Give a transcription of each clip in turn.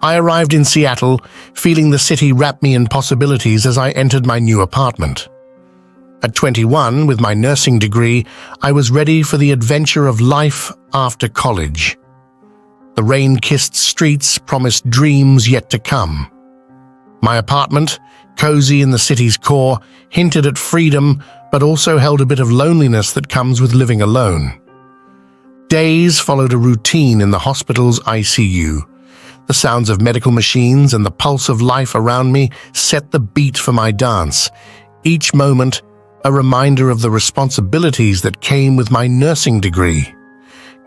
I arrived in Seattle, feeling the city wrap me in possibilities as I entered my new apartment. At 21, with my nursing degree, I was ready for the adventure of life after college. The rain-kissed streets promised dreams yet to come. My apartment, cozy in the city's core, hinted at freedom but also held a bit of loneliness that comes with living alone. Days followed a routine in the hospital's ICU. The sounds of medical machines and the pulse of life around me set the beat for my dance, each moment a reminder of the responsibilities that came with my nursing degree.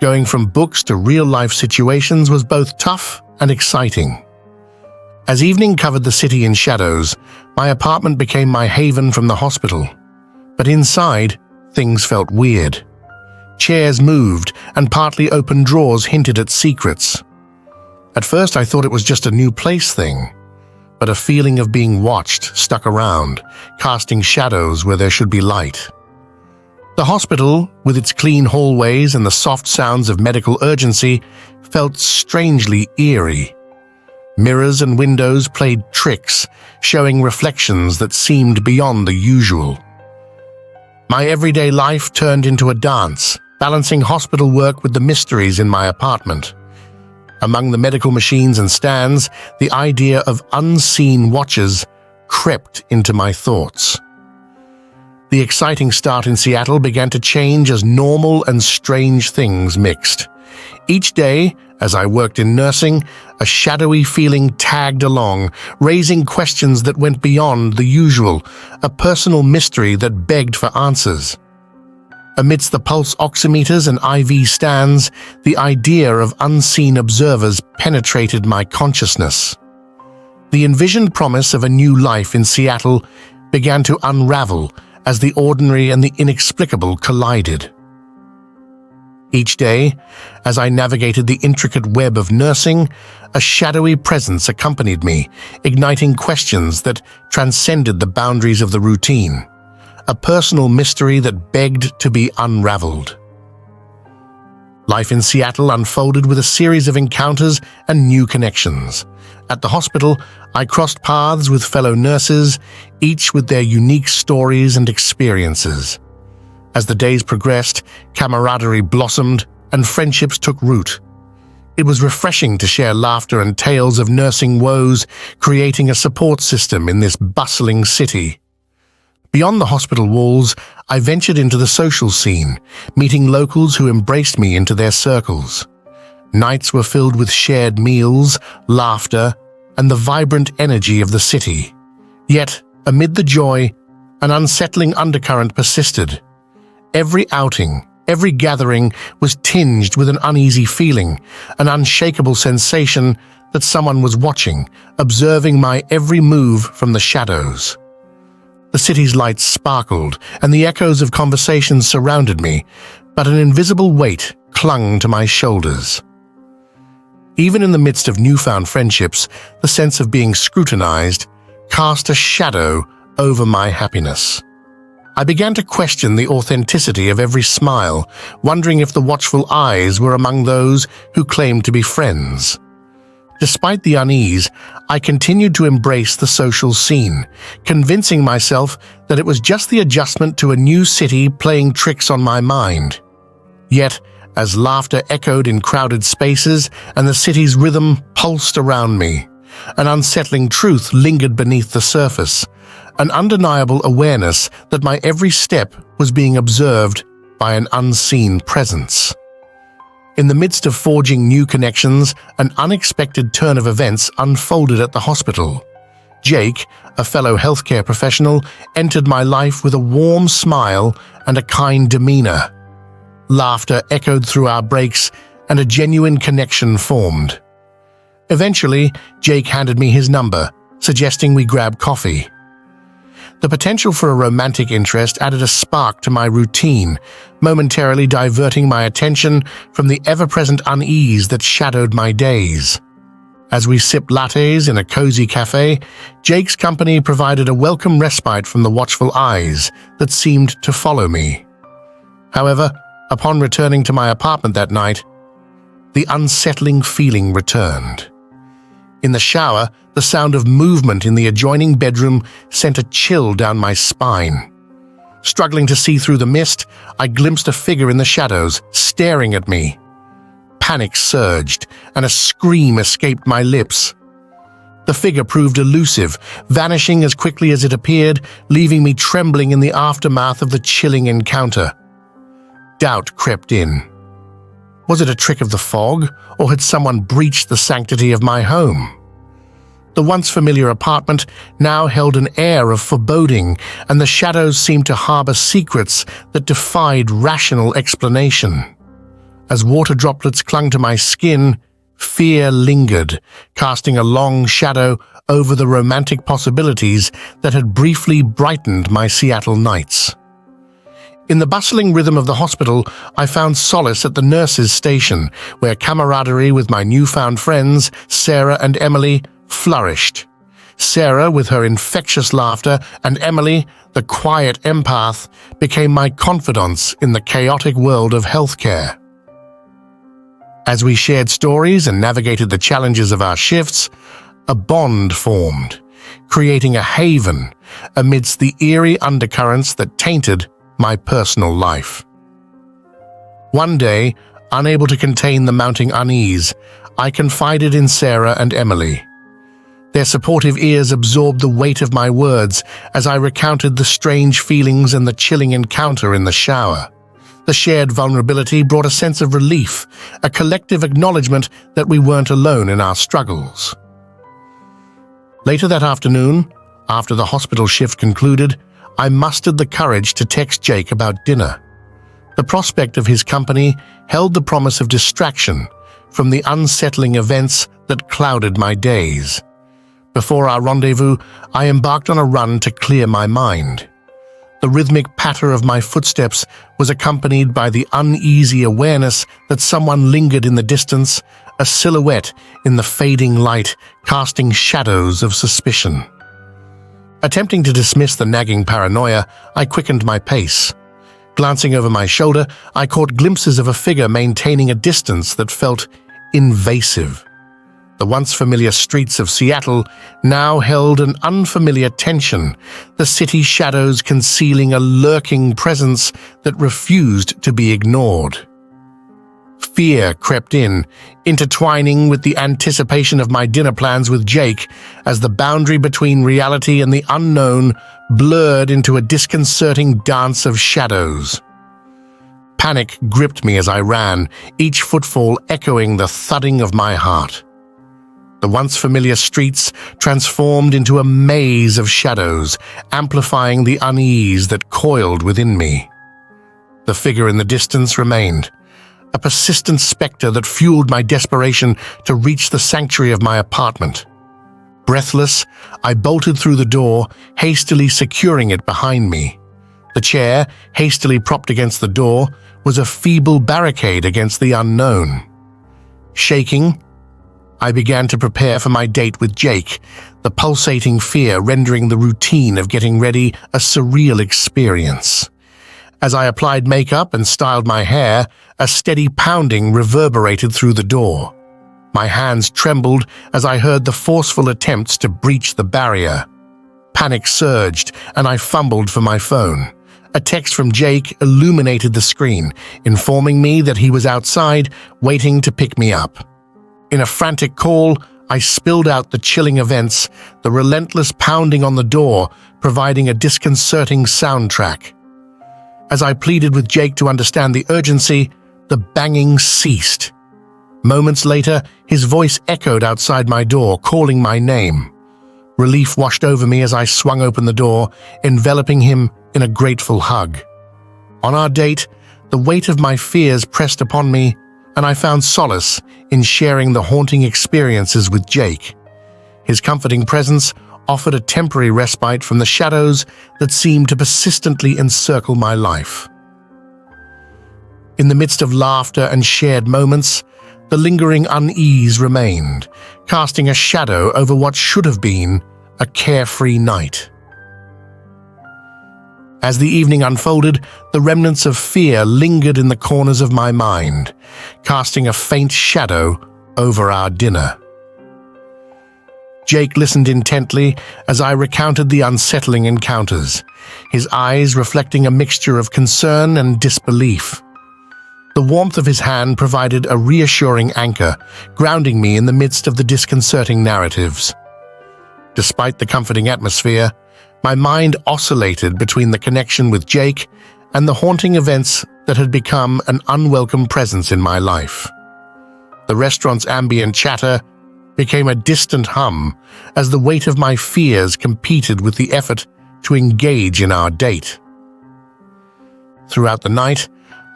Going from books to real-life situations was both tough and exciting. As evening covered the city in shadows, my apartment became my haven from the hospital. But inside, things felt weird. Chairs moved, and partly open drawers hinted at secrets. At first I thought it was just a new place thing, but a feeling of being watched stuck around, casting shadows where there should be light. The hospital, with its clean hallways and the soft sounds of medical urgency, felt strangely eerie. Mirrors and windows played tricks, showing reflections that seemed beyond the usual. My everyday life turned into a dance, balancing hospital work with the mysteries in my apartment. Among the medical machines and stands, the idea of unseen watchers crept into my thoughts. The exciting start in Seattle began to change as normal and strange things mixed. Each day, as I worked in nursing, a shadowy feeling tagged along, raising questions that went beyond the usual, a personal mystery that begged for answers. Amidst the pulse oximeters and IV stands, the idea of unseen observers penetrated my consciousness. The envisioned promise of a new life in Seattle began to unravel as the ordinary and the inexplicable collided. Each day, as I navigated the intricate web of nursing, a shadowy presence accompanied me, igniting questions that transcended the boundaries of the routine. A personal mystery that begged to be unraveled. Life in Seattle unfolded with a series of encounters and new connections. At the hospital, I crossed paths with fellow nurses, each with their unique stories and experiences. As the days progressed, camaraderie blossomed and friendships took root. It was refreshing to share laughter and tales of nursing woes, creating a support system in this bustling city. Beyond the hospital walls, I ventured into the social scene, meeting locals who embraced me into their circles. Nights were filled with shared meals, laughter, and the vibrant energy of the city. Yet, amid the joy, an unsettling undercurrent persisted. Every outing, every gathering was tinged with an uneasy feeling, an unshakable sensation that someone was watching, observing my every move from the shadows. The city's lights sparkled, and the echoes of conversations surrounded me, but an invisible weight clung to my shoulders. Even in the midst of newfound friendships, the sense of being scrutinized cast a shadow over my happiness. I began to question the authenticity of every smile, wondering if the watchful eyes were among those who claimed to be friends. Despite the unease, I continued to embrace the social scene, convincing myself that it was just the adjustment to a new city playing tricks on my mind. Yet, as laughter echoed in crowded spaces and the city's rhythm pulsed around me, an unsettling truth lingered beneath the surface, an undeniable awareness that my every step was being observed by an unseen presence. In the midst of forging new connections, an unexpected turn of events unfolded at the hospital. Jake, a fellow healthcare professional, entered my life with a warm smile and a kind demeanor. Laughter echoed through our breaks, and a genuine connection formed. Eventually, Jake handed me his number, suggesting we grab coffee. The potential for a romantic interest added a spark to my routine, momentarily diverting my attention from the ever-present unease that shadowed my days. As we sipped lattes in a cozy cafe, Jake's company provided a welcome respite from the watchful eyes that seemed to follow me. However, upon returning to my apartment that night, the unsettling feeling returned. In the shower, the sound of movement in the adjoining bedroom sent a chill down my spine. Struggling to see through the mist, I glimpsed a figure in the shadows, staring at me. Panic surged, and a scream escaped my lips. The figure proved elusive, vanishing as quickly as it appeared, leaving me trembling in the aftermath of the chilling encounter. Doubt crept in. Was it a trick of the fog, or had someone breached the sanctity of my home? The once familiar apartment now held an air of foreboding, and the shadows seemed to harbor secrets that defied rational explanation. As water droplets clung to my skin, fear lingered, casting a long shadow over the romantic possibilities that had briefly brightened my Seattle nights. In the bustling rhythm of the hospital, I found solace at the nurses' station, where camaraderie with my newfound friends, Sarah and Emily, flourished. Sarah, with her infectious laughter, and Emily, the quiet empath, became my confidants in the chaotic world of healthcare. As we shared stories and navigated the challenges of our shifts, a bond formed, creating a haven amidst the eerie undercurrents that tainted my personal life. One day, unable to contain the mounting unease, I confided in Sarah and Emily. Their supportive ears absorbed the weight of my words as I recounted the strange feelings and the chilling encounter in the shower. The shared vulnerability brought a sense of relief, a collective acknowledgement that we weren't alone in our struggles. Later that afternoon, after the hospital shift concluded, I mustered the courage to text Jake about dinner. The prospect of his company held the promise of distraction from the unsettling events that clouded my days. Before our rendezvous, I embarked on a run to clear my mind. The rhythmic patter of my footsteps was accompanied by the uneasy awareness that someone lingered in the distance, a silhouette in the fading light casting shadows of suspicion. Attempting to dismiss the nagging paranoia, I quickened my pace. Glancing over my shoulder, I caught glimpses of a figure maintaining a distance that felt invasive. The once familiar streets of Seattle now held an unfamiliar tension, the city shadows concealing a lurking presence that refused to be ignored. Fear crept in, intertwining with the anticipation of my dinner plans with Jake, as the boundary between reality and the unknown blurred into a disconcerting dance of shadows. Panic gripped me as I ran, each footfall echoing the thudding of my heart. The once familiar streets transformed into a maze of shadows, amplifying the unease that coiled within me. The figure in the distance remained, a persistent specter that fueled my desperation to reach the sanctuary of my apartment. Breathless, I bolted through the door, hastily securing it behind me. The chair, hastily propped against the door, was a feeble barricade against the unknown. Shaking, I began to prepare for my date with Jake, the pulsating fear rendering the routine of getting ready a surreal experience. As I applied makeup and styled my hair, a steady pounding reverberated through the door. My hands trembled as I heard the forceful attempts to breach the barrier. Panic surged, and I fumbled for my phone. A text from Jake illuminated the screen, informing me that he was outside, waiting to pick me up. In a frantic call, I spilled out the chilling events, the relentless pounding on the door providing a disconcerting soundtrack. As I pleaded with Jake to understand the urgency, the banging ceased. Moments later, his voice echoed outside my door, calling my name. Relief washed over me as I swung open the door, enveloping him in a grateful hug. On our date, the weight of my fears pressed upon me, and I found solace in sharing the haunting experiences with Jake. His comforting presence offered a temporary respite from the shadows that seemed to persistently encircle my life. In the midst of laughter and shared moments, the lingering unease remained, casting a shadow over what should have been a carefree night. As the evening unfolded, the remnants of fear lingered in the corners of my mind, casting a faint shadow over our dinner. Jake listened intently as I recounted the unsettling encounters, his eyes reflecting a mixture of concern and disbelief. The warmth of his hand provided a reassuring anchor, grounding me in the midst of the disconcerting narratives. Despite the comforting atmosphere, my mind oscillated between the connection with Jake and the haunting events that had become an unwelcome presence in my life. The restaurant's ambient chatter became a distant hum as the weight of my fears competed with the effort to engage in our date. Throughout the night,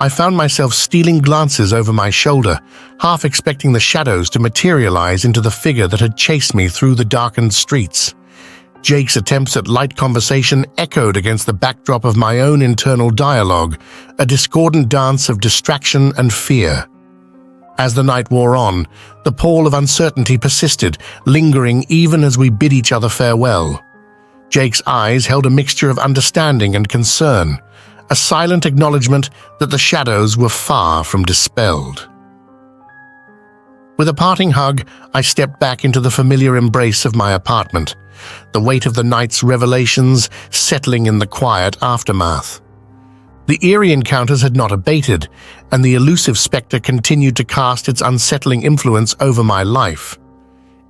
I found myself stealing glances over my shoulder, half expecting the shadows to materialize into the figure that had chased me through the darkened streets. Jake's attempts at light conversation echoed against the backdrop of my own internal dialogue, a discordant dance of distraction and fear. As the night wore on, the pall of uncertainty persisted, lingering even as we bid each other farewell. Jake's eyes held a mixture of understanding and concern, a silent acknowledgement that the shadows were far from dispelled. With a parting hug, I stepped back into the familiar embrace of my apartment, the weight of the night's revelations settling in the quiet aftermath. The eerie encounters had not abated, and the elusive spectre continued to cast its unsettling influence over my life.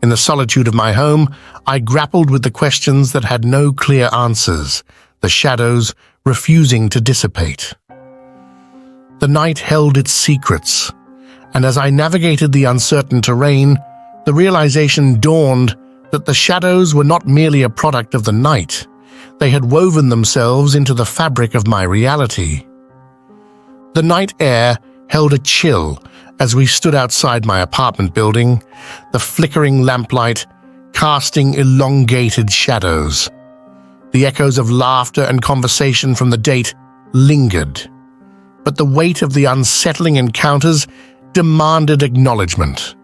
In the solitude of my home, I grappled with the questions that had no clear answers, the shadows refusing to dissipate. The night held its secrets, and as I navigated the uncertain terrain, the realization dawned that the shadows were not merely a product of the night. They had woven themselves into the fabric of my reality. The night air held a chill as we stood outside my apartment building, the flickering lamplight casting elongated shadows. The echoes of laughter and conversation from the date lingered, but the weight of the unsettling encounters demanded acknowledgement.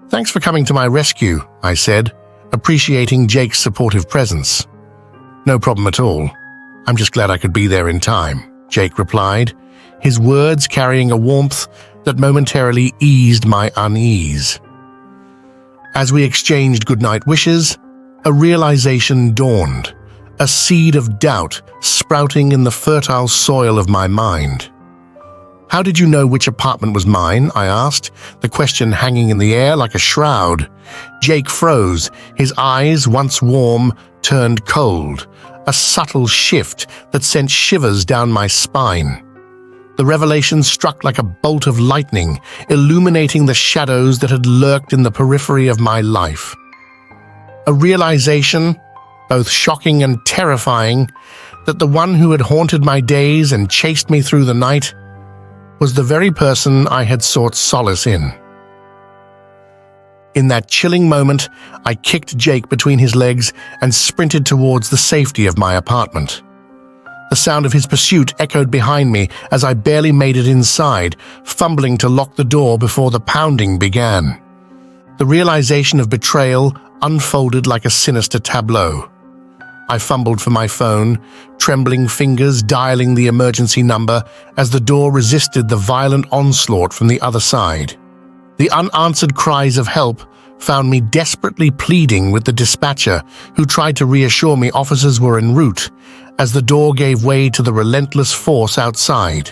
"Thanks for coming to my rescue," I said, appreciating Jake's supportive presence. "No problem at all. I'm just glad I could be there in time," Jake replied, his words carrying a warmth that momentarily eased my unease. As we exchanged goodnight wishes, a realization dawned, a seed of doubt sprouting in the fertile soil of my mind. "How did you know which apartment was mine?" I asked, the question hanging in the air like a shroud. Jake froze, his eyes, once warm, turned cold, a subtle shift that sent shivers down my spine. The revelation struck like a bolt of lightning, illuminating the shadows that had lurked in the periphery of my life. A realization, both shocking and terrifying, that the one who had haunted my days and chased me through the night was the very person I had sought solace in. In that chilling moment, I kicked Jake between his legs and sprinted towards the safety of my apartment. The sound of his pursuit echoed behind me as I barely made it inside, fumbling to lock the door before the pounding began. The realization of betrayal unfolded like a sinister tableau. I fumbled for my phone, trembling fingers dialing the emergency number as the door resisted the violent onslaught from the other side. The unanswered cries of help found me desperately pleading with the dispatcher, who tried to reassure me officers were en route, as the door gave way to the relentless force outside.